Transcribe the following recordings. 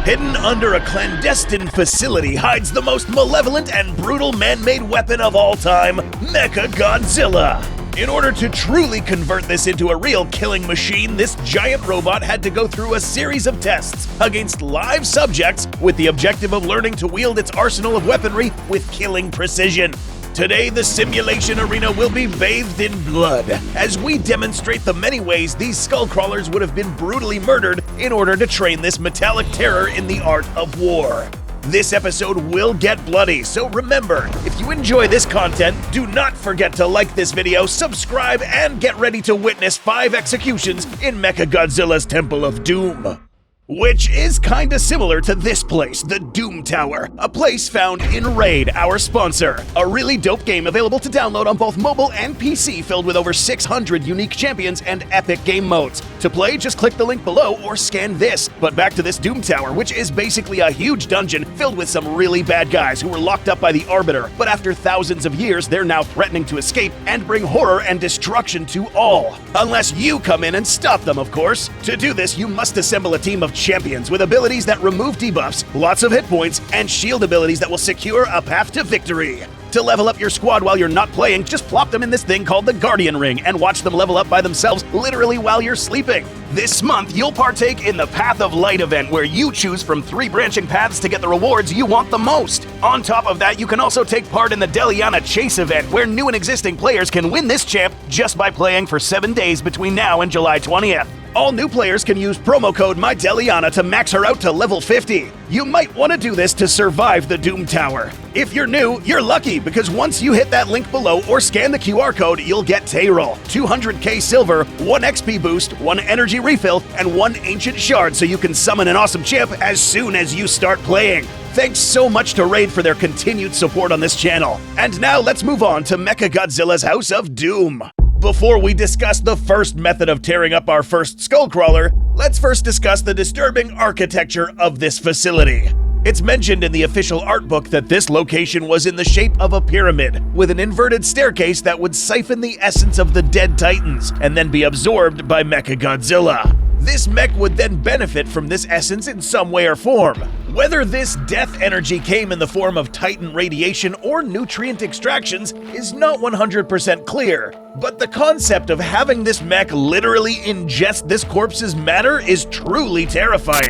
Hidden under a clandestine facility hides the most malevolent and brutal man-made weapon of all time, MechaGodzilla. In order to truly convert this into a real killing machine, this giant robot had to go through a series of tests against live subjects with the objective of learning to wield its arsenal of weaponry with killing precision. Today, the simulation arena will be bathed in blood as we demonstrate the many ways these skullcrawlers would have been brutally murdered in order to train this metallic terror in the art of war. This episode will get bloody, so remember, if you enjoy this content, do not forget to like this video, subscribe, and get ready to witness 5 executions in MechaGodzilla's Temple of Doom. Which is kinda similar to this place, the Doom Tower, a place found in Raid, our sponsor. A really dope game available to download on both mobile and PC, filled with over 600 unique champions and epic game modes. To play, just click the link below or scan this. But back to this Doom Tower, which is basically a huge dungeon filled with some really bad guys who were locked up by the Arbiter. But after thousands of years, they're now threatening to escape and bring horror and destruction to all. Unless you come in and stop them, of course. To do this, you must assemble a team of champions with abilities that remove debuffs, lots of hit points, and shield abilities that will secure a path to victory. To level up your squad while you're not playing, just plop them in this thing called the Guardian Ring and watch them level up by themselves literally while you're sleeping. This month, you'll partake in the Path of Light event, where you choose from 3 branching paths to get the rewards you want the most. On top of that, you can also take part in the Deliana Chase event, where new and existing players can win this champ just by playing for 7 days between now and July 20th. All new players can use promo code MyDeliana to max her out to level 50. You might want to do this to survive the Doom Tower. If you're new, you're lucky, because once you hit that link below or scan the QR code, you'll get Tayroll, 200k silver, 1 XP boost, 1 energy refill, and 1 ancient shard so you can summon an awesome champ as soon as you start playing. Thanks so much to Raid for their continued support on this channel. And now let's move on to MechaGodzilla's House of Doom. Before we discuss the first method of tearing up our first skullcrawler, let's first discuss the disturbing architecture of this facility. It's mentioned in the official art book that this location was in the shape of a pyramid, with an inverted staircase that would siphon the essence of the dead titans and then be absorbed by MechaGodzilla. This mech would then benefit from this essence in some way or form. Whether this death energy came in the form of titan radiation or nutrient extractions is not 100% clear, but the concept of having this mech literally ingest this corpse's matter is truly terrifying.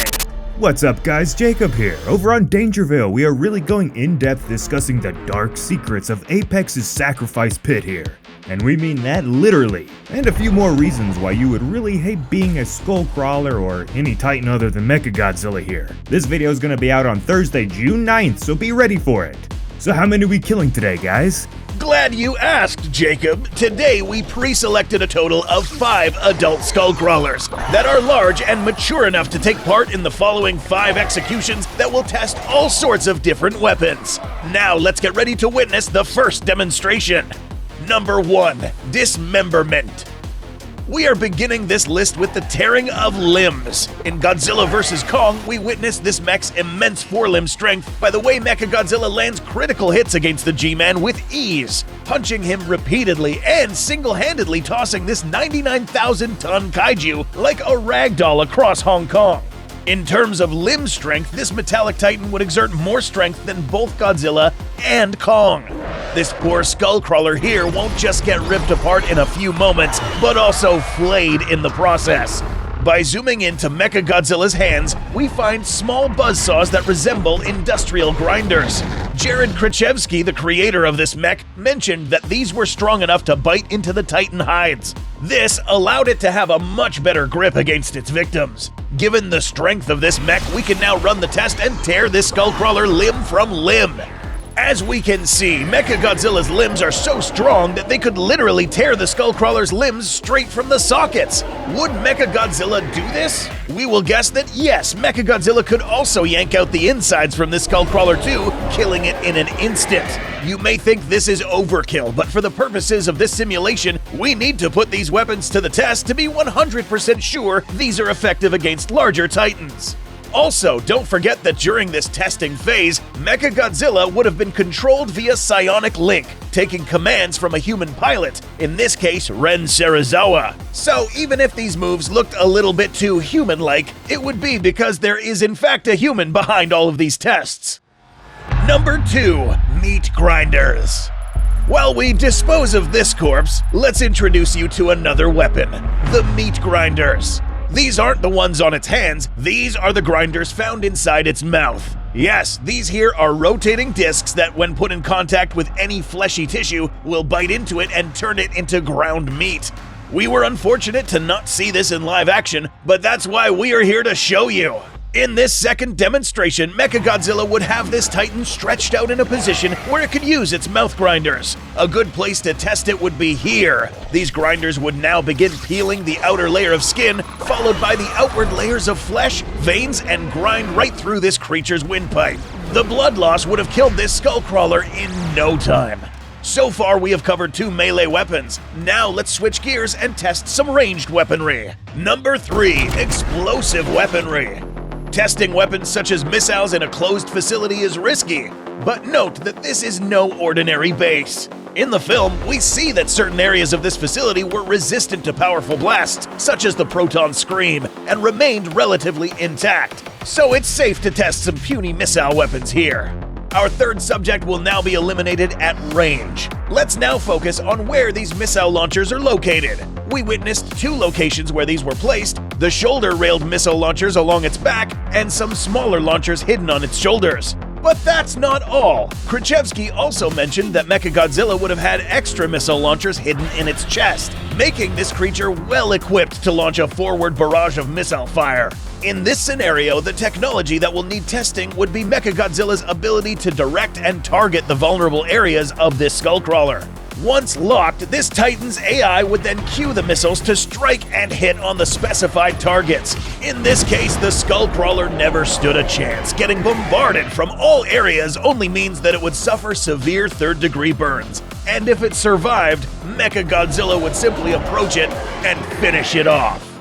What's up guys, Jacob here. Over on Dangerville, we are really going in-depth discussing the dark secrets of Apex's sacrifice pit here. And we mean that literally. And a few more reasons why you would really hate being a skullcrawler or any titan other than MechaGodzilla here. This video is gonna be out on Thursday, June 9th, so be ready for it. So how many are we killing today, guys? Glad you asked, Jacob. Today we pre-selected a total of 5 adult skullcrawlers that are large and mature enough to take part in the following 5 executions that will test all sorts of different weapons. Now let's get ready to witness the first demonstration. Number 1. Dismemberment. We are beginning this list with the tearing of limbs. In Godzilla vs. Kong, we witness this mech's immense forelimb strength by the way MechaGodzilla lands critical hits against the G-Man with ease, punching him repeatedly and single-handedly tossing this 99,000-ton kaiju like a ragdoll across Hong Kong. In terms of limb strength, this metallic titan would exert more strength than both Godzilla and Kong. This poor skullcrawler here won't just get ripped apart in a few moments, but also flayed in the process. By zooming into MechaGodzilla's hands, we find small buzzsaws that resemble industrial grinders. Jared Krichevsky, the creator of this mech, mentioned that these were strong enough to bite into the titan hides. This allowed it to have a much better grip against its victims. Given the strength of this mech, we can now run the test and tear this skullcrawler limb from limb. As we can see, MechaGodzilla's limbs are so strong that they could literally tear the skullcrawler's limbs straight from the sockets. Would MechaGodzilla do this? We will guess that yes, MechaGodzilla could also yank out the insides from this skullcrawler too, killing it in an instant. You may think this is overkill, but for the purposes of this simulation, we need to put these weapons to the test to be 100% sure these are effective against larger titans. Also, don't forget that during this testing phase, MechaGodzilla would have been controlled via psionic link, taking commands from a human pilot, in this case Ren Serizawa. So even if these moves looked a little bit too human-like, it would be because there is in fact a human behind all of these tests. Number 2. Meat Grinders. While we dispose of this corpse, let's introduce you to another weapon, the Meat Grinders. These aren't the ones on its hands, these are the grinders found inside its mouth. Yes, these here are rotating discs that when put in contact with any fleshy tissue will bite into it and turn it into ground meat. We were unfortunate to not see this in live action, but that's why we are here to show you. In this second demonstration, MechaGodzilla would have this titan stretched out in a position where it could use its mouth grinders. A good place to test it would be here. These grinders would now begin peeling the outer layer of skin, followed by the outward layers of flesh, veins, and grind right through this creature's windpipe. The blood loss would have killed this skullcrawler in no time. So far, we have covered 2 melee weapons. Now let's switch gears and test some ranged weaponry. Number 3. Explosive weaponry. Testing weapons such as missiles in a closed facility is risky, but note that this is no ordinary base. In the film, we see that certain areas of this facility were resistant to powerful blasts, such as the Proton Scream, and remained relatively intact. So it's safe to test some puny missile weapons here. Our third subject will now be eliminated at range. Let's now focus on where these missile launchers are located. We witnessed 2 locations where these were placed, the shoulder-railed missile launchers along its back, and some smaller launchers hidden on its shoulders. But that's not all. Khrushchevsky also mentioned that MechaGodzilla would have had extra missile launchers hidden in its chest, making this creature well equipped to launch a forward barrage of missile fire. In this scenario, the technology that will need testing would be MechaGodzilla's ability to direct and target the vulnerable areas of this skullcrawler. Once locked, this Titan's AI would then cue the missiles to strike and hit on the specified targets. In this case, the skullcrawler never stood a chance. Getting bombarded from all areas only means that it would suffer severe third-degree burns. And if it survived, MechaGodzilla would simply approach it and finish it off.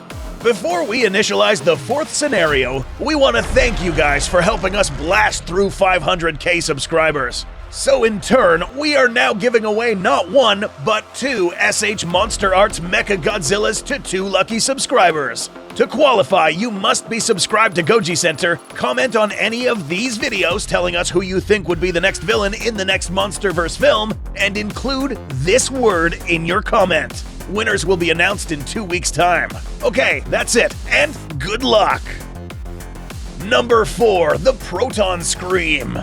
Before we initialize the 4th scenario, we want to thank you guys for helping us blast through 500k subscribers. So in turn, we are now giving away not 1, but 2 SH Monster Arts MechaGodzillas to 2 lucky subscribers. To qualify, you must be subscribed to Goji Center, comment on any of these videos telling us who you think would be the next villain in the next MonsterVerse film, and include this word in your comment. Winners will be announced in 2 weeks' time. Okay, that's it, and good luck! Number 4. The Proton Scream.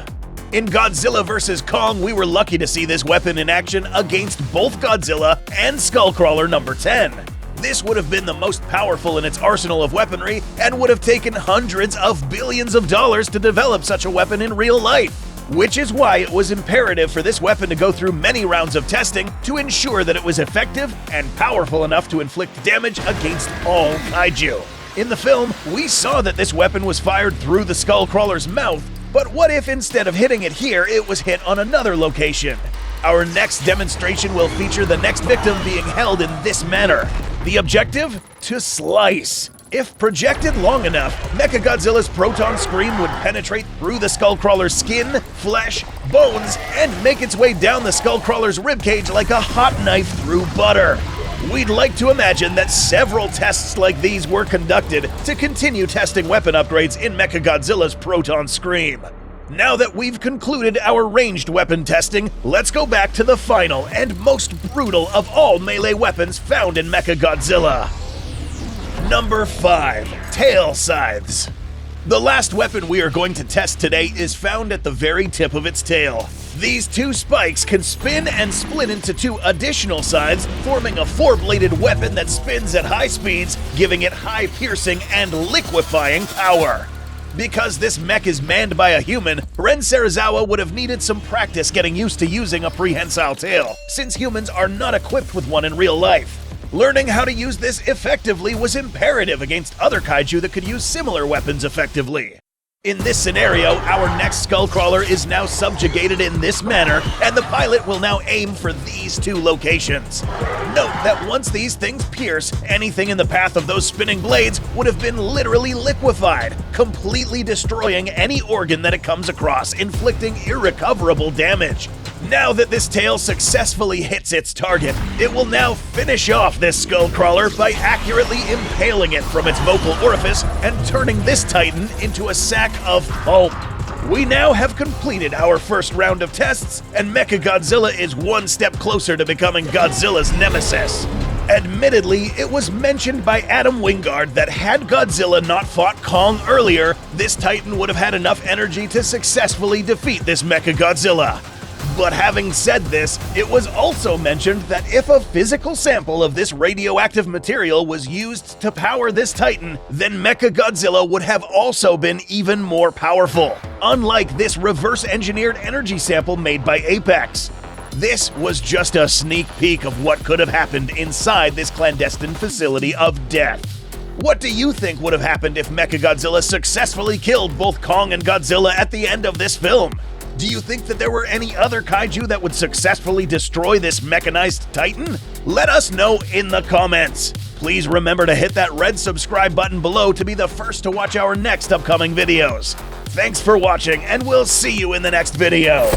In Godzilla vs. Kong, we were lucky to see this weapon in action against both Godzilla and SkullCrawler number 10. This would have been the most powerful in its arsenal of weaponry and would have taken hundreds of billions of dollars to develop such a weapon in real life. Which is why it was imperative for this weapon to go through many rounds of testing to ensure that it was effective and powerful enough to inflict damage against all kaiju. In the film, we saw that this weapon was fired through the skullcrawler's mouth, but what if instead of hitting it here, it was hit on another location? Our next demonstration will feature the next victim being held in this manner. The objective? To slice. If projected long enough, MechaGodzilla's Proton Scream would penetrate through the skullcrawler's skin, flesh, bones, and make its way down the skullcrawler's ribcage like a hot knife through butter. We'd like to imagine that several tests like these were conducted to continue testing weapon upgrades in MechaGodzilla's Proton Scream. Now that we've concluded our ranged weapon testing, let's go back to the final and most brutal of all melee weapons found in MechaGodzilla. Number 5. Tail Scythes. The last weapon we are going to test today is found at the very tip of its tail. These 2 spikes can spin and split into 2 additional scythes, forming a 4-bladed weapon that spins at high speeds, giving it high piercing and liquefying power. Because this mech is manned by a human, Ren Serizawa would have needed some practice getting used to using a prehensile tail, since humans are not equipped with one in real life. Learning how to use this effectively was imperative against other kaiju that could use similar weapons effectively. In this scenario, our next skullcrawler is now subjugated in this manner, and the pilot will now aim for these two locations. Note that once these things pierce, anything in the path of those spinning blades would have been literally liquefied, completely destroying any organ that it comes across, inflicting irrecoverable damage. Now that this tail successfully hits its target, it will now finish off this skullcrawler by accurately impaling it from its vocal orifice and turning this titan into a sack of pulp. We now have completed our first round of tests, and MechaGodzilla is one step closer to becoming Godzilla's nemesis. Admittedly, it was mentioned by Adam Wingard that had Godzilla not fought Kong earlier, this titan would have had enough energy to successfully defeat this MechaGodzilla. But having said this, it was also mentioned that if a physical sample of this radioactive material was used to power this titan, then MechaGodzilla would have also been even more powerful, unlike this reverse-engineered energy sample made by Apex. This was just a sneak peek of what could have happened inside this clandestine facility of death. What do you think would have happened if MechaGodzilla successfully killed both Kong and Godzilla at the end of this film? Do you think that there were any other kaiju that would successfully destroy this mechanized titan? Let us know in the comments. Please remember to hit that red subscribe button below to be the first to watch our next upcoming videos. Thanks for watching, and we'll see you in the next video.